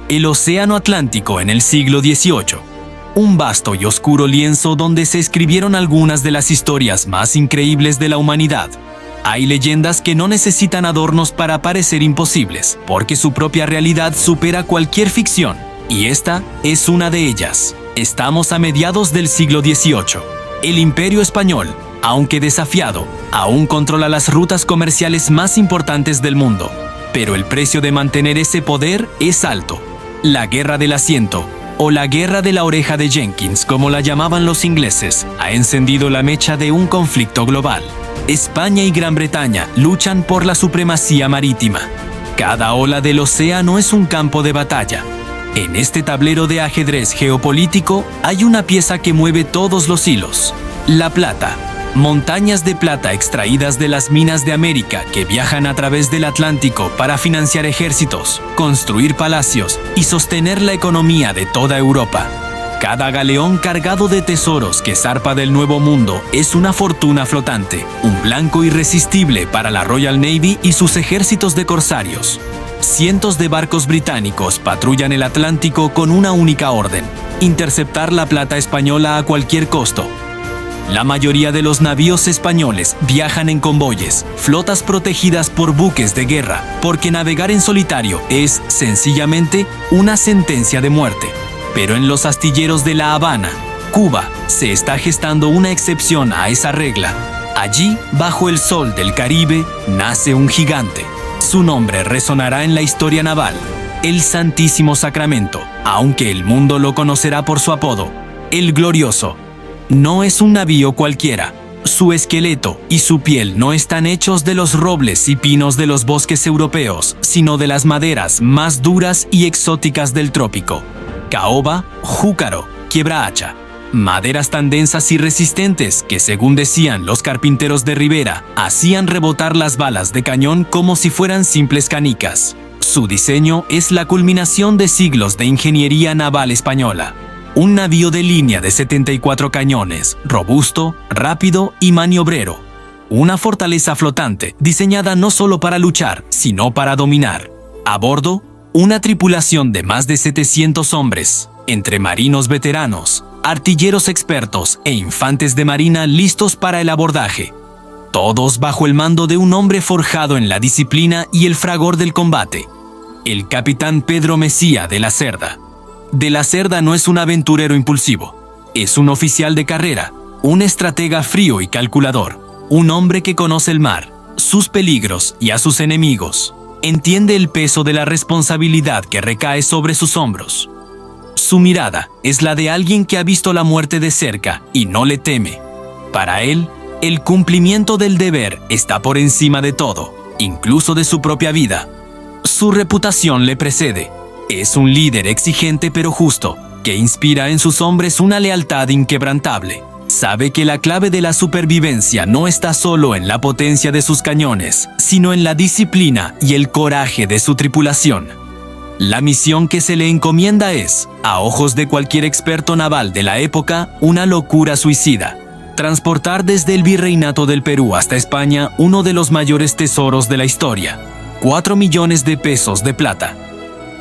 El Océano Atlántico en el siglo XVIII. Un vasto y oscuro lienzo donde se escribieron algunas de las historias más increíbles de la humanidad. Hay leyendas que no necesitan adornos para parecer imposibles, porque su propia realidad supera cualquier ficción, y esta es una de ellas. Estamos a mediados del siglo XVIII. El Imperio Español, aunque desafiado, aún controla las rutas comerciales más importantes del mundo. Pero el precio de mantener ese poder es alto. La Guerra del Asiento, o la Guerra de la Oreja de Jenkins, como la llamaban los ingleses, ha encendido la mecha de un conflicto global. España y Gran Bretaña luchan por la supremacía marítima. Cada ola del océano es un campo de batalla. En este tablero de ajedrez geopolítico hay una pieza que mueve todos los hilos: la plata. Montañas de plata extraídas de las minas de América que viajan a través del Atlántico para financiar ejércitos, construir palacios y sostener la economía de toda Europa. Cada galeón cargado de tesoros que zarpa del Nuevo Mundo es una fortuna flotante, un blanco irresistible para la Royal Navy y sus ejércitos de corsarios. Cientos de barcos británicos patrullan el Atlántico con una única orden: interceptar la plata española a cualquier costo. La mayoría de los navíos españoles viajan en convoyes, flotas protegidas por buques de guerra, porque navegar en solitario es, sencillamente, una sentencia de muerte. Pero en los astilleros de La Habana, Cuba, se está gestando una excepción a esa regla. Allí, bajo el sol del Caribe, nace un gigante. Su nombre resonará en la historia naval: el Santísimo Sacramento, aunque el mundo lo conocerá por su apodo, el Glorioso. No es un navío cualquiera. Su esqueleto y su piel no están hechos de los robles y pinos de los bosques europeos, sino de las maderas más duras y exóticas del trópico: caoba, júcaro, quiebrahacha. Maderas tan densas y resistentes que, según decían los carpinteros de Rivera, hacían rebotar las balas de cañón como si fueran simples canicas. Su diseño es la culminación de siglos de ingeniería naval española. Un navío de línea de 74 cañones, robusto, rápido y maniobrero. Una fortaleza flotante, diseñada no solo para luchar, sino para dominar. A bordo, una tripulación de más de 700 hombres, entre marinos veteranos, artilleros expertos e infantes de marina listos para el abordaje. Todos bajo el mando de un hombre forjado en la disciplina y el fragor del combate: el capitán Pedro Mesía de la Cerda. De la Cerda no es un aventurero impulsivo, es un oficial de carrera, un estratega frío y calculador, un hombre que conoce el mar, sus peligros y a sus enemigos. Entiende el peso de la responsabilidad que recae sobre sus hombros. Su mirada es la de alguien que ha visto la muerte de cerca y no le teme. Para él, el cumplimiento del deber está por encima de todo, incluso de su propia vida. Su reputación le precede. Es un líder exigente pero justo, que inspira en sus hombres una lealtad inquebrantable. Sabe que la clave de la supervivencia no está solo en la potencia de sus cañones, sino en la disciplina y el coraje de su tripulación. La misión que se le encomienda es, a ojos de cualquier experto naval de la época, una locura suicida: transportar desde el Virreinato del Perú hasta España uno de los mayores tesoros de la historia: 4 millones de pesos de plata.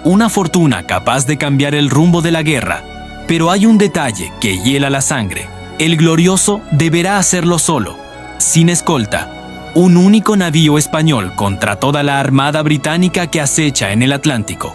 Una fortuna capaz de cambiar el rumbo de la guerra. Pero hay un detalle que hiela la sangre: el Glorioso deberá hacerlo solo, sin escolta. Un único navío español contra toda la armada británica que acecha en el Atlántico.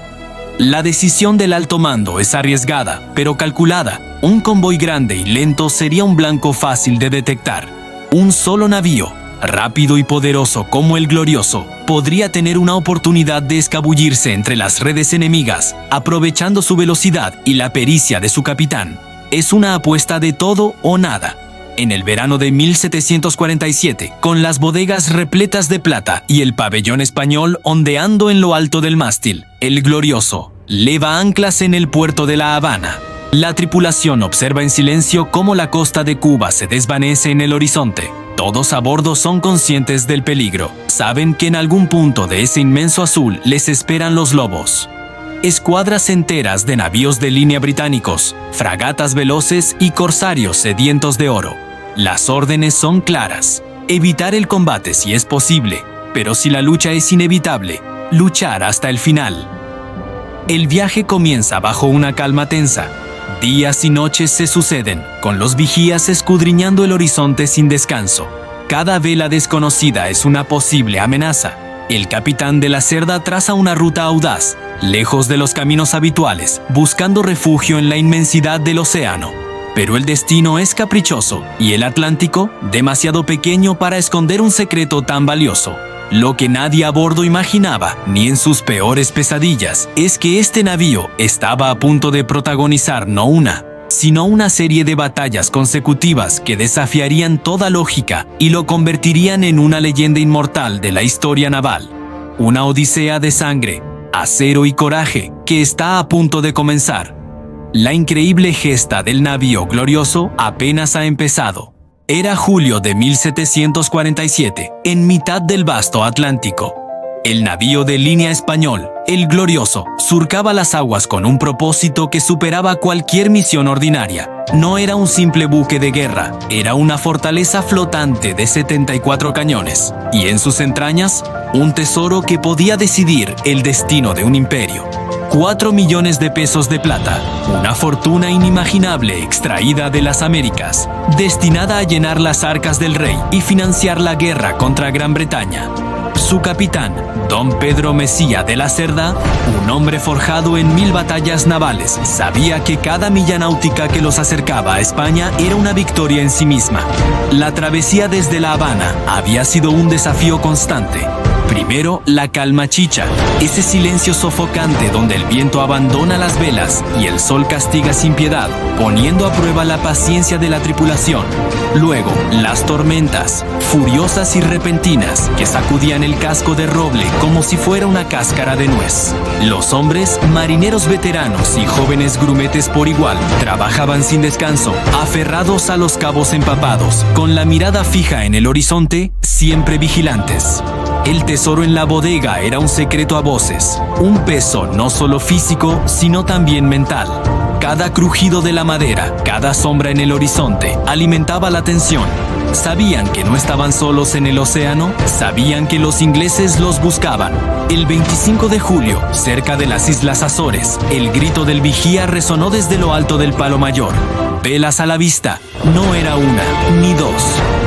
La decisión del alto mando es arriesgada, pero calculada. Un convoy grande y lento sería un blanco fácil de detectar. Un solo navío, rápido y poderoso como el Glorioso, podría tener una oportunidad de escabullirse entre las redes enemigas, aprovechando su velocidad y la pericia de su capitán. Es una apuesta de todo o nada. En el verano de 1747, con las bodegas repletas de plata y el pabellón español ondeando en lo alto del mástil, el Glorioso leva anclas en el puerto de La Habana. La tripulación observa en silencio cómo la costa de Cuba se desvanece en el horizonte. Todos a bordo son conscientes del peligro. Saben que en algún punto de ese inmenso azul les esperan los lobos. Escuadras enteras de navíos de línea británicos, fragatas veloces y corsarios sedientos de oro. Las órdenes son claras: evitar el combate si es posible, pero si la lucha es inevitable, luchar hasta el final. El viaje comienza bajo una calma tensa. Días y noches se suceden, con los vigías escudriñando el horizonte sin descanso. Cada vela desconocida es una posible amenaza. El capitán de la Cerda traza una ruta audaz, lejos de los caminos habituales, buscando refugio en la inmensidad del océano. Pero el destino es caprichoso y el Atlántico, demasiado pequeño para esconder un secreto tan valioso. Lo que nadie a bordo imaginaba, ni en sus peores pesadillas, es que este navío estaba a punto de protagonizar no una, sino una serie de batallas consecutivas que desafiarían toda lógica y lo convertirían en una leyenda inmortal de la historia naval. Una odisea de sangre, acero y coraje que está a punto de comenzar. La increíble gesta del navío glorioso apenas ha empezado. Era julio de 1747, en mitad del vasto Atlántico. El navío de línea español, el Glorioso, surcaba las aguas con un propósito que superaba cualquier misión ordinaria. No era un simple buque de guerra, era una fortaleza flotante de 74 cañones, y en sus entrañas, un tesoro que podía decidir el destino de un imperio. 4 millones de pesos de plata, una fortuna inimaginable extraída de las Américas, destinada a llenar las arcas del rey y financiar la guerra contra Gran Bretaña. Su capitán, don Pedro Mesía de la Cerda, un hombre forjado en 1000 batallas navales, sabía que cada milla náutica que los acercaba a España era una victoria en sí misma. La travesía desde La Habana había sido un desafío constante. Primero, la calma chicha, ese silencio sofocante donde el viento abandona las velas y el sol castiga sin piedad, poniendo a prueba la paciencia de la tripulación. Luego, las tormentas, furiosas y repentinas, que sacudían el casco de roble como si fuera una cáscara de nuez. Los hombres, marineros veteranos y jóvenes grumetes por igual, trabajaban sin descanso, aferrados a los cabos empapados, con la mirada fija en el horizonte, siempre vigilantes. El tesoro en la bodega era un secreto a voces, un peso no solo físico, sino también mental. Cada crujido de la madera, cada sombra en el horizonte, alimentaba la tensión. Sabían que no estaban solos en el océano, sabían que los ingleses los buscaban. El 25 de julio, cerca de las Islas Azores, el grito del vigía resonó desde lo alto del Palo Mayor. Velas a la vista, no era una, ni dos.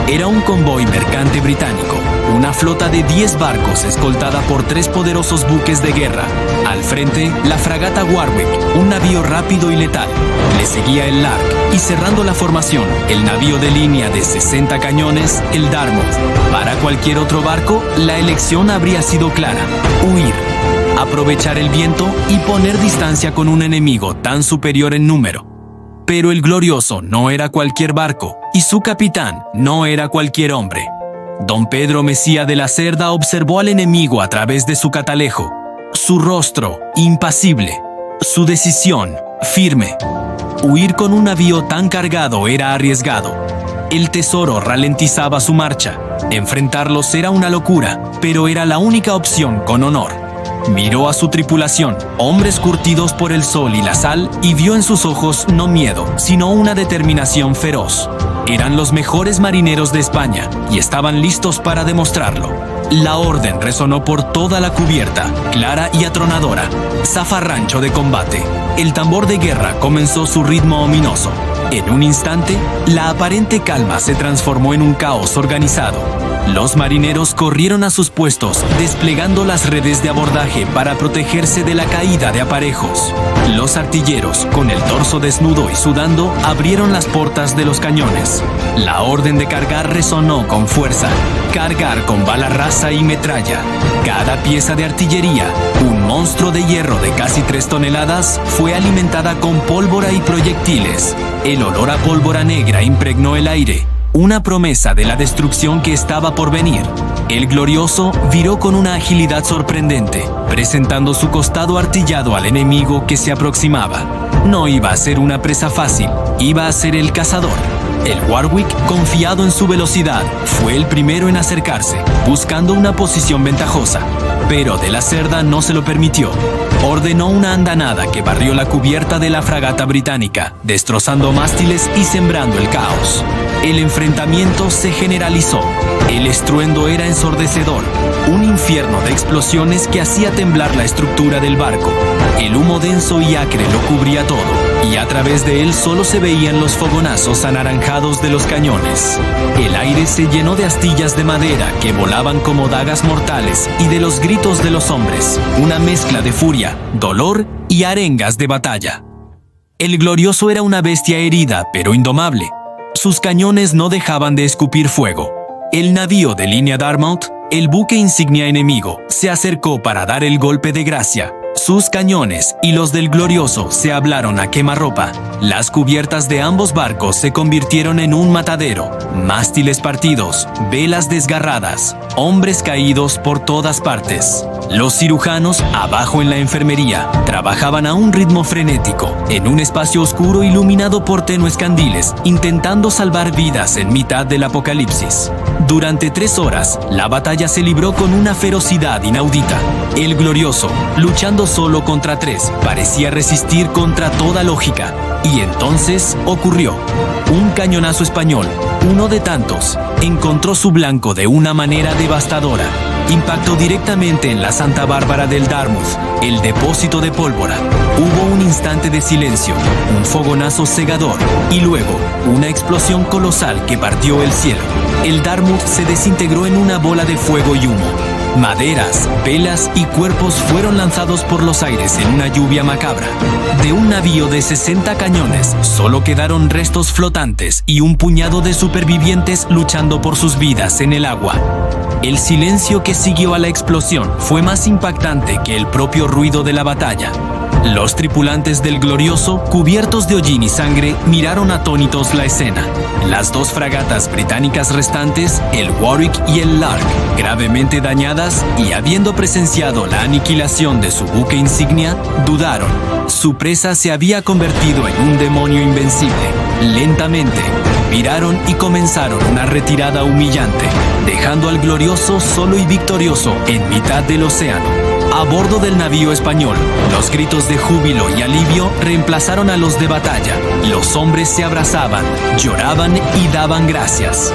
Era un convoy mercante británico, una flota de 10 barcos escoltada por 3 poderosos buques de guerra. Al frente, la fragata Warwick, un navío rápido y letal. Le seguía el Lark y cerrando la formación, el navío de línea de 60 cañones, el Dartmouth. Para cualquier otro barco, la elección habría sido clara: huir, aprovechar el viento y poner distancia con un enemigo tan superior en número. Pero el Glorioso no era cualquier barco y su capitán no era cualquier hombre. Don Pedro Mesía de la Cerda observó al enemigo a través de su catalejo. Su rostro, impasible. Su decisión, firme. Huir con un navío tan cargado era arriesgado. El tesoro ralentizaba su marcha. Enfrentarlos era una locura, pero era la única opción con honor. Miró a su tripulación, hombres curtidos por el sol y la sal, y vio en sus ojos no miedo, sino una determinación feroz. Eran los mejores marineros de España y estaban listos para demostrarlo. La orden resonó por toda la cubierta, clara y atronadora. Zafarrancho de combate. El tambor de guerra comenzó su ritmo ominoso. En un instante, la aparente calma se transformó en un caos organizado. Los marineros corrieron a sus puestos, desplegando las redes de abordaje para protegerse de la caída de aparejos. Los artilleros, con el torso desnudo y sudando, abrieron las portas de los cañones. La orden de cargar resonó con fuerza. Cargar con bala rasa y metralla. Cada pieza de artillería, un monstruo de hierro de casi 3 toneladas, fue alimentada con pólvora y proyectiles. El olor a pólvora negra impregnó el aire. Una promesa de la destrucción que estaba por venir. El Glorioso viró con una agilidad sorprendente, presentando su costado artillado al enemigo que se aproximaba. No iba a ser una presa fácil, iba a ser el cazador. El Warwick, confiado en su velocidad, fue el primero en acercarse, buscando una posición ventajosa. Pero de la Cerda no se lo permitió. Ordenó una andanada que barrió la cubierta de la fragata británica, destrozando mástiles y sembrando el caos. El enfrentamiento se generalizó. El estruendo era ensordecedor, un infierno de explosiones que hacía temblar la estructura del barco. El humo denso y acre lo cubría todo, y a través de él solo se veían los fogonazos anaranjados de los cañones. El aire se llenó de astillas de madera que volaban como dagas mortales y de los gritos de los hombres, una mezcla de furia, dolor y arengas de batalla. El Glorioso era una bestia herida pero indomable. Sus cañones no dejaban de escupir fuego. El navío de línea Dartmouth, el buque insignia enemigo, se acercó para dar el golpe de gracia. Sus cañones y los del Glorioso se hablaron a quemarropa. Las cubiertas de ambos barcos se convirtieron en un matadero. Mástiles partidos, velas desgarradas, hombres caídos por todas partes. Los cirujanos, abajo en la enfermería, trabajaban a un ritmo frenético, en un espacio oscuro iluminado por tenues candiles, intentando salvar vidas en mitad del apocalipsis. Durante 3 horas, la batalla se libró con una ferocidad inaudita. El Glorioso, luchando solo contra 3, parecía resistir contra toda lógica. Y entonces ocurrió. Un cañonazo español, uno de tantos, encontró su blanco de una manera devastadora. Impactó directamente en la Santa Bárbara del Dartmouth, el depósito de pólvora. Hubo un instante de silencio, un fogonazo cegador y luego una explosión colosal que partió el cielo. El Dartmouth se desintegró en una bola de fuego y humo. Maderas, velas y cuerpos fueron lanzados por los aires en una lluvia macabra. De un navío de 60 cañones, solo quedaron restos flotantes y un puñado de supervivientes luchando por sus vidas en el agua. El silencio que siguió a la explosión fue más impactante que el propio ruido de la batalla. Los tripulantes del Glorioso, cubiertos de hollín y sangre, miraron atónitos la escena. Las 2 fragatas británicas restantes, el Warwick y el Lark, gravemente dañadas y habiendo presenciado la aniquilación de su buque insignia, dudaron. Su presa se había convertido en un demonio invencible. Lentamente, viraron y comenzaron una retirada humillante, dejando al Glorioso solo y victorioso en mitad del océano. A bordo del navío español, los gritos de júbilo y alivio reemplazaron a los de batalla. Los hombres se abrazaban, lloraban y daban gracias.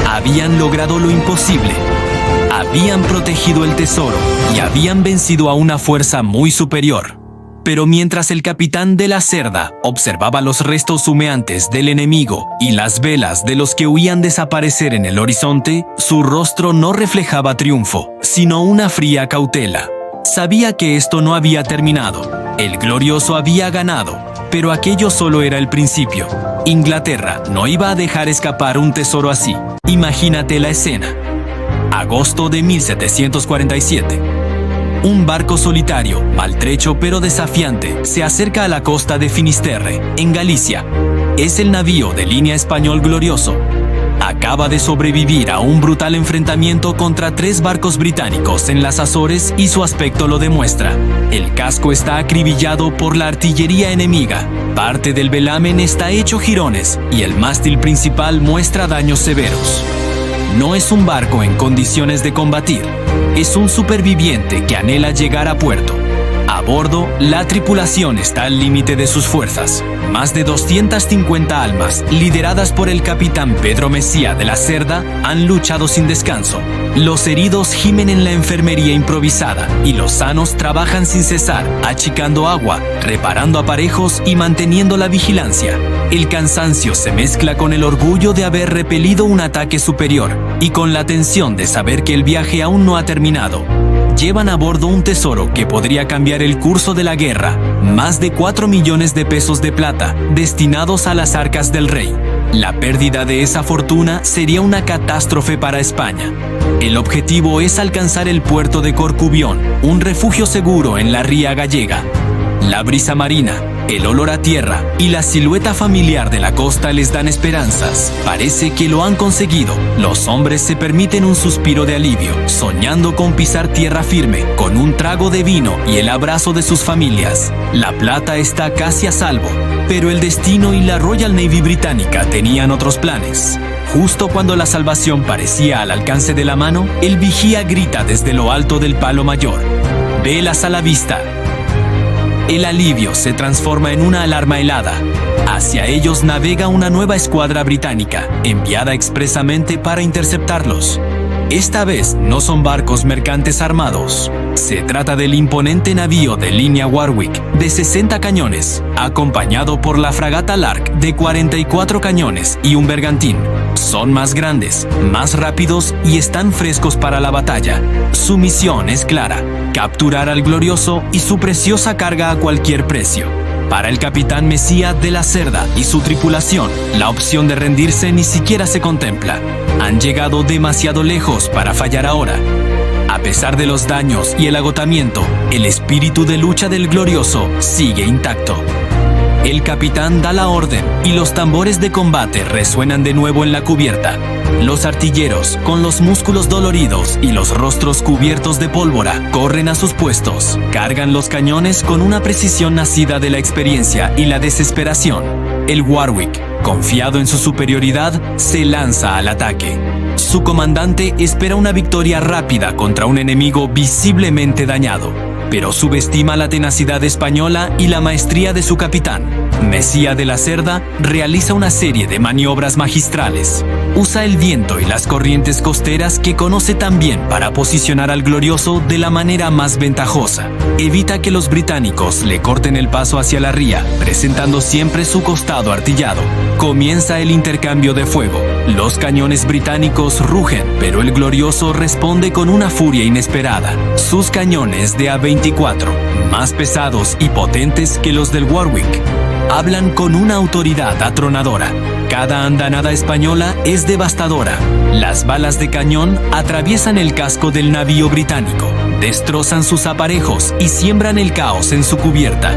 Habían logrado lo imposible. Habían protegido el tesoro y habían vencido a una fuerza muy superior. Pero mientras el capitán de la Cerda observaba los restos humeantes del enemigo y las velas de los que huían desaparecer en el horizonte, su rostro no reflejaba triunfo, sino una fría cautela. Sabía que esto no había terminado. El Glorioso había ganado, pero aquello solo era el principio. Inglaterra no iba a dejar escapar un tesoro así. Imagínate la escena. Agosto de 1747. Un barco solitario, maltrecho pero desafiante, se acerca a la costa de Finisterre, en Galicia. Es el navío de línea español Glorioso. Acaba de sobrevivir a un brutal enfrentamiento contra 3 barcos británicos en las Azores y su aspecto lo demuestra. El casco está acribillado por la artillería enemiga, parte del velamen está hecho jirones y el mástil principal muestra daños severos. No es un barco en condiciones de combatir, es un superviviente que anhela llegar a puerto. A bordo, la tripulación está al límite de sus fuerzas. Más de 250 almas, lideradas por el capitán Pedro Mesía de la Cerda, han luchado sin descanso. Los heridos gimen en la enfermería improvisada y los sanos trabajan sin cesar, achicando agua, reparando aparejos y manteniendo la vigilancia. El cansancio se mezcla con el orgullo de haber repelido un ataque superior y con la tensión de saber que el viaje aún no ha terminado. Llevan a bordo un tesoro que podría cambiar el curso de la guerra, más de 4 millones de pesos de plata destinados a las arcas del rey. La pérdida de esa fortuna sería una catástrofe para España. El objetivo es alcanzar el puerto de Corcubión, un refugio seguro en la ría gallega. La brisa marina, el olor a tierra y la silueta familiar de la costa les dan esperanzas. Parece que lo han conseguido. Los hombres se permiten un suspiro de alivio, soñando con pisar tierra firme, con un trago de vino y el abrazo de sus familias. La plata está casi a salvo, pero el destino y la Royal Navy británica tenían otros planes. Justo cuando la salvación parecía al alcance de la mano, el vigía grita desde lo alto del palo mayor: «Velas a la vista». El alivio se transforma en una alarma helada. Hacia ellos navega una nueva escuadra británica, enviada expresamente para interceptarlos. Esta vez no son barcos mercantes armados. Se trata del imponente navío de línea Warwick de 60 cañones, acompañado por la fragata Lark de 44 cañones y un bergantín. Son más grandes, más rápidos y están frescos para la batalla. Su misión es clara: capturar al Glorioso y su preciosa carga a cualquier precio. Para el capitán Mesía de la Cerda y su tripulación, la opción de rendirse ni siquiera se contempla. Han llegado demasiado lejos para fallar ahora. A pesar de los daños y el agotamiento, el espíritu de lucha del Glorioso sigue intacto. El capitán da la orden y los tambores de combate resuenan de nuevo en la cubierta. Los artilleros, con los músculos doloridos y los rostros cubiertos de pólvora, corren a sus puestos. Cargan los cañones con una precisión nacida de la experiencia y la desesperación. El Warwick, confiado en su superioridad, se lanza al ataque. Su comandante espera una victoria rápida contra un enemigo visiblemente dañado, pero subestima la tenacidad española y la maestría de su capitán. Mesía de la Cerda realiza una serie de maniobras magistrales. Usa el viento y las corrientes costeras que conoce tan bien para posicionar al Glorioso de la manera más ventajosa. Evita que los británicos le corten el paso hacia la ría, presentando siempre su costado artillado. Comienza el intercambio de fuego. Los cañones británicos rugen, pero el Glorioso responde con una furia inesperada. Sus cañones de A-24, más pesados y potentes que los del Warwick, hablan con una autoridad atronadora. Cada andanada española es devastadora. Las balas de cañón atraviesan el casco del navío británico, destrozan sus aparejos y siembran el caos en su cubierta.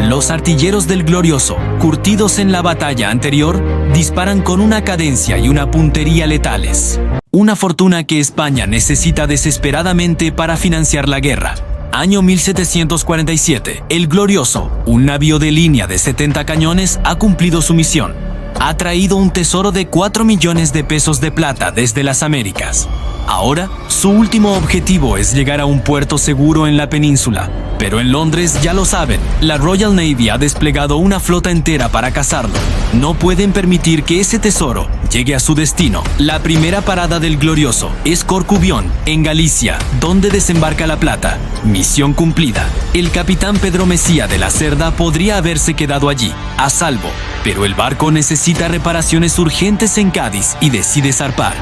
Los artilleros del Glorioso, curtidos en la batalla anterior, disparan con una cadencia y una puntería letales. Una fortuna que España necesita desesperadamente para financiar la guerra. Año 1747. El Glorioso, un navío de línea de 70 cañones, ha cumplido su misión. Ha traído un tesoro de 4 millones de pesos de plata desde las Américas. Ahora, su último objetivo es llegar a un puerto seguro en la península. Pero en Londres ya lo saben, la Royal Navy ha desplegado una flota entera para cazarlo. No pueden permitir que ese tesoro llegue a su destino. La primera parada del Glorioso es Corcubión, en Galicia, donde desembarca la plata. Misión cumplida. El capitán Pedro Mesía de la Cerda podría haberse quedado allí, a salvo, pero el barco necesita reparaciones urgentes en Cádiz y decide zarpar.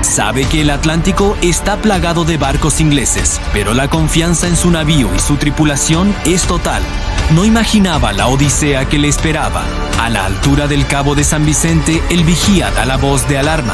Sabe que el Atlántico está plagado de barcos ingleses, pero la confianza en su navío y su tripulación es total. No imaginaba la odisea que le esperaba. A la altura del Cabo de San Vicente, el vigía da la voz de alarma.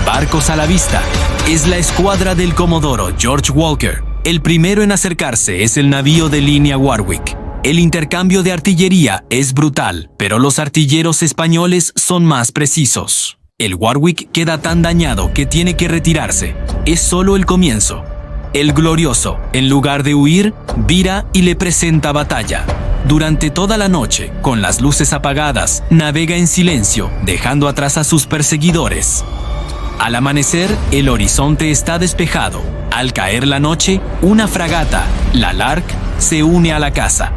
Barcos a la vista. Es la escuadra del comodoro George Walker. El primero en acercarse es el navío de línea Warwick. El intercambio de artillería es brutal, pero los artilleros españoles son más precisos. El Warwick queda tan dañado que tiene que retirarse. Es solo el comienzo. El Glorioso, en lugar de huir, vira y le presenta batalla. Durante toda la noche, con las luces apagadas, navega en silencio, dejando atrás a sus perseguidores. Al amanecer, el horizonte está despejado. Al caer la noche, una fragata, la Lark, se une a la caza.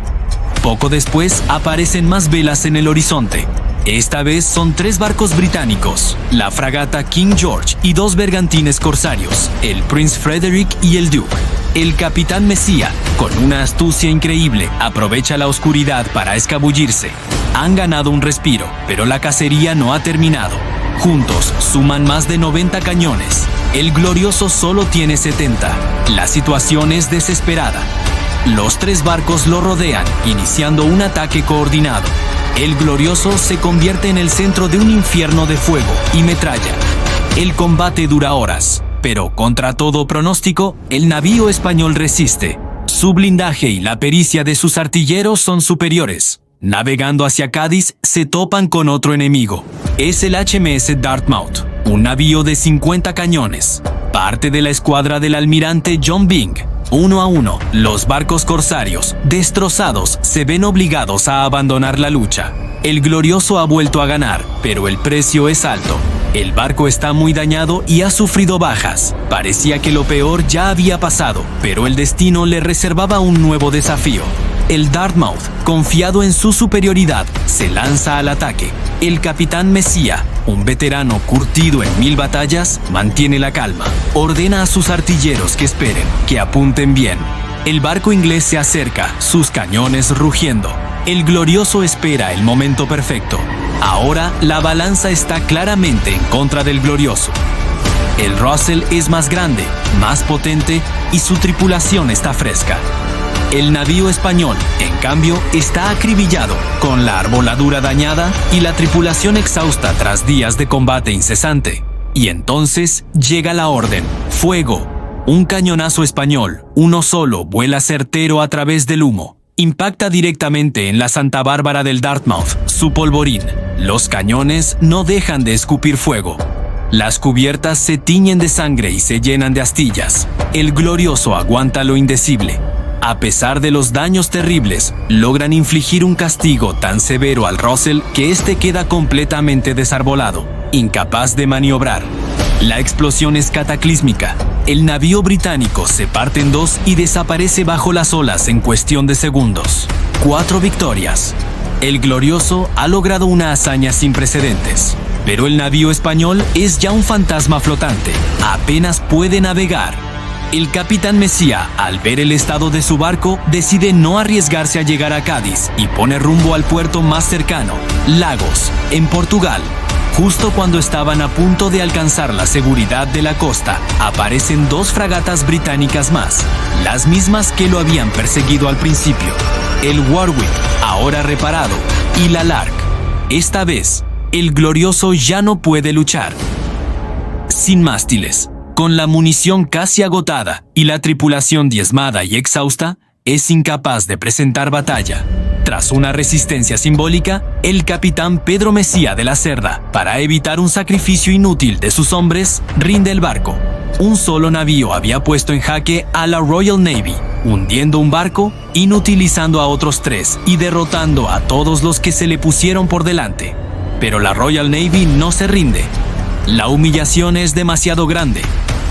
Poco después, aparecen más velas en el horizonte. Esta vez son 3 barcos británicos, la fragata King George y 2 bergantines corsarios, el Prince Frederick y el Duke. El capitán Mesía, con una astucia increíble, aprovecha la oscuridad para escabullirse. Han ganado un respiro, pero la cacería no ha terminado. Juntos suman más de 90 cañones. El Glorioso solo tiene 70. La situación es desesperada. Los 3 barcos lo rodean, iniciando un ataque coordinado. El Glorioso se convierte en el centro de un infierno de fuego y metralla. El combate dura horas, pero contra todo pronóstico, el navío español resiste. Su blindaje y la pericia de sus artilleros son superiores. Navegando hacia Cádiz, se topan con otro enemigo. Es el HMS Dartmouth, un navío de 50 cañones, parte de la escuadra del almirante John Byng. 1 a 1, los barcos corsarios, destrozados, se ven obligados a abandonar la lucha. El Glorioso ha vuelto a ganar, pero el precio es alto. El barco está muy dañado y ha sufrido bajas. Parecía que lo peor ya había pasado, pero el destino le reservaba un nuevo desafío. El Dartmouth, confiado en su superioridad, se lanza al ataque. El capitán Messiah, un veterano curtido en 1000 batallas, mantiene la calma. Ordena a sus artilleros que esperen, que apunten bien. El barco inglés se acerca, sus cañones rugiendo. El glorioso espera el momento perfecto. Ahora la balanza está claramente en contra del glorioso. El Russell es más grande, más potente y su tripulación está fresca. El navío español, en cambio, está acribillado, con la arboladura dañada y la tripulación exhausta tras días de combate incesante. Y entonces llega la orden: ¡fuego! Un cañonazo español, uno solo, vuela certero a través del humo. Impacta directamente en la Santa Bárbara del Dartmouth, su polvorín. Los cañones no dejan de escupir fuego. Las cubiertas se tiñen de sangre y se llenan de astillas. El glorioso aguanta lo indecible. A pesar de los daños terribles, logran infligir un castigo tan severo al Russell que éste queda completamente desarbolado, incapaz de maniobrar. La explosión es cataclísmica. El navío británico se parte en dos y desaparece bajo las olas en cuestión de segundos. 4 victorias. El glorioso ha logrado una hazaña sin precedentes. Pero el navío español es ya un fantasma flotante. Apenas puede navegar. El capitán Messiah, al ver el estado de su barco, decide no arriesgarse a llegar a Cádiz y pone rumbo al puerto más cercano, Lagos, en Portugal. Justo cuando estaban a punto de alcanzar la seguridad de la costa, aparecen 2 fragatas británicas más, las mismas que lo habían perseguido al principio. El Warwick, ahora reparado, y la Lark. Esta vez, el glorioso ya no puede luchar. Sin mástiles, con la munición casi agotada y la tripulación diezmada y exhausta, es incapaz de presentar batalla. Tras una resistencia simbólica, el capitán Pedro Messiah de la Cerda, para evitar un sacrificio inútil de sus hombres, rinde el barco. Un solo navío había puesto en jaque a la Royal Navy, hundiendo un barco, inutilizando a otros 3 y derrotando a todos los que se le pusieron por delante. Pero la Royal Navy no se rinde. La humillación es demasiado grande.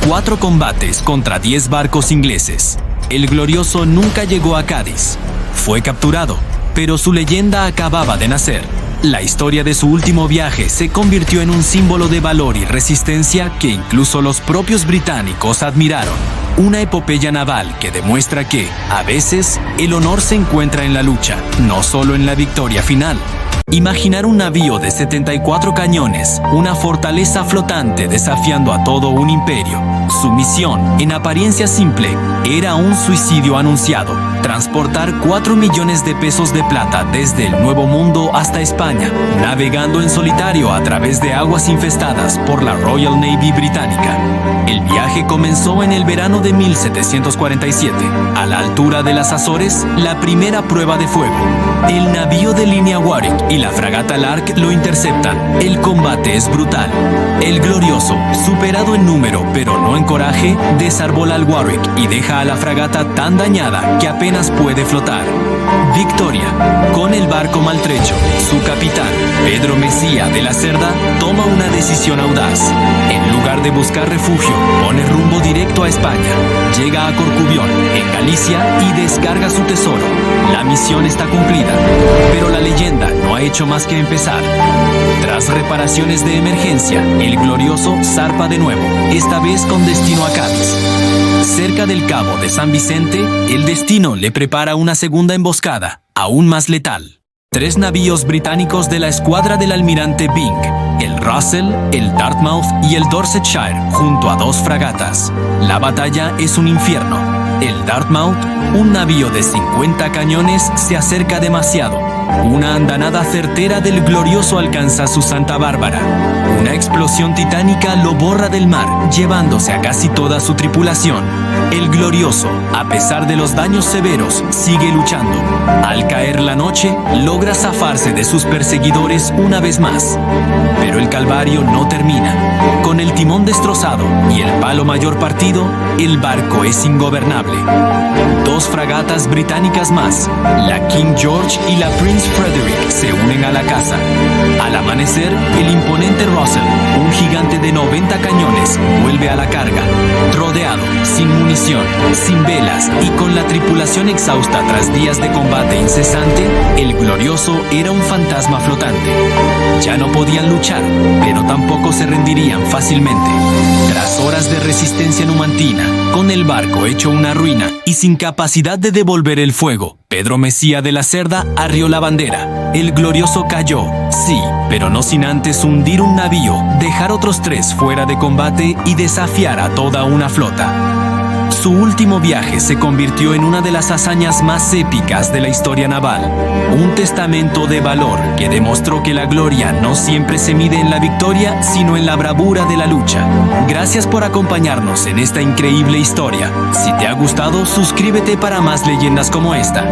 4 combates contra 10 barcos ingleses. El glorioso nunca llegó a Cádiz. Fue capturado, pero su leyenda acababa de nacer. La historia de su último viaje se convirtió en un símbolo de valor y resistencia que incluso los propios británicos admiraron. Una epopeya naval que demuestra que, a veces, el honor se encuentra en la lucha, no solo en la victoria final. Imaginar un navío de 74 cañones, una fortaleza flotante desafiando a todo un imperio. Su misión, en apariencia simple, era un suicidio anunciado: transportar 4 millones de pesos de plata desde el Nuevo Mundo hasta España, navegando en solitario a través de aguas infestadas por la Royal Navy británica. El viaje comenzó en el verano de 1747. A la altura de las Azores, la primera prueba de fuego. El navío de línea Warwick y la fragata Lark lo interceptan. El combate es brutal. El glorioso, superado en número pero no en coraje, desarbola al Warwick y deja a la fragata tan dañada que apenas puede flotar. Victoria. Con el barco maltrecho, su capitán, Pedro Messiah de la Cerda, toma una decisión audaz. En lugar de buscar refugio, pone rumbo directo a España. Llega a Corcubión, en Galicia, y descarga su tesoro. La misión está cumplida, pero la leyenda no ha hecho más que empezar. Tras reparaciones de emergencia, el glorioso zarpa de nuevo, esta vez con destino a Cádiz. Cerca del Cabo de San Vicente, el destino le prepara una segunda emboscada, aún más letal. 3 navíos británicos de la escuadra del almirante Byng, el Russell, el Dartmouth y el Dorsetshire, junto a 2 fragatas. La batalla es un infierno. El Dartmouth, un navío de 50 cañones, se acerca demasiado. Una andanada certera del glorioso alcanza su Santa Bárbara. Una explosión titánica lo borra del mar, llevándose a casi toda su tripulación. El glorioso, a pesar de los daños severos, sigue luchando. Al caer la noche, logra zafarse de sus perseguidores una vez más. Pero el calvario no termina. Con el timón destrozado y el palo mayor partido, el barco es ingobernable. 2 fragatas británicas más, la King George y la Prince Frederick, se unen a la caza. Al amanecer, el imponente Russell, un gigante de 90 cañones, vuelve a la carga. Rodeado, sin munición munición, sin velas y con la tripulación exhausta tras días de combate incesante, el Glorioso era un fantasma flotante. Ya no podían luchar, pero tampoco se rendirían fácilmente. Tras horas de resistencia numantina, con el barco hecho una ruina y sin capacidad de devolver el fuego, Pedro Mesía de la Cerda arrió la bandera. El Glorioso cayó, sí, pero no sin antes hundir un navío, dejar otros 3 fuera de combate y desafiar a toda una flota. Su último viaje se convirtió en una de las hazañas más épicas de la historia naval, un testamento de valor que demostró que la gloria no siempre se mide en la victoria, sino en la bravura de la lucha. Gracias por acompañarnos en esta increíble historia. Si te ha gustado, suscríbete para más leyendas como esta.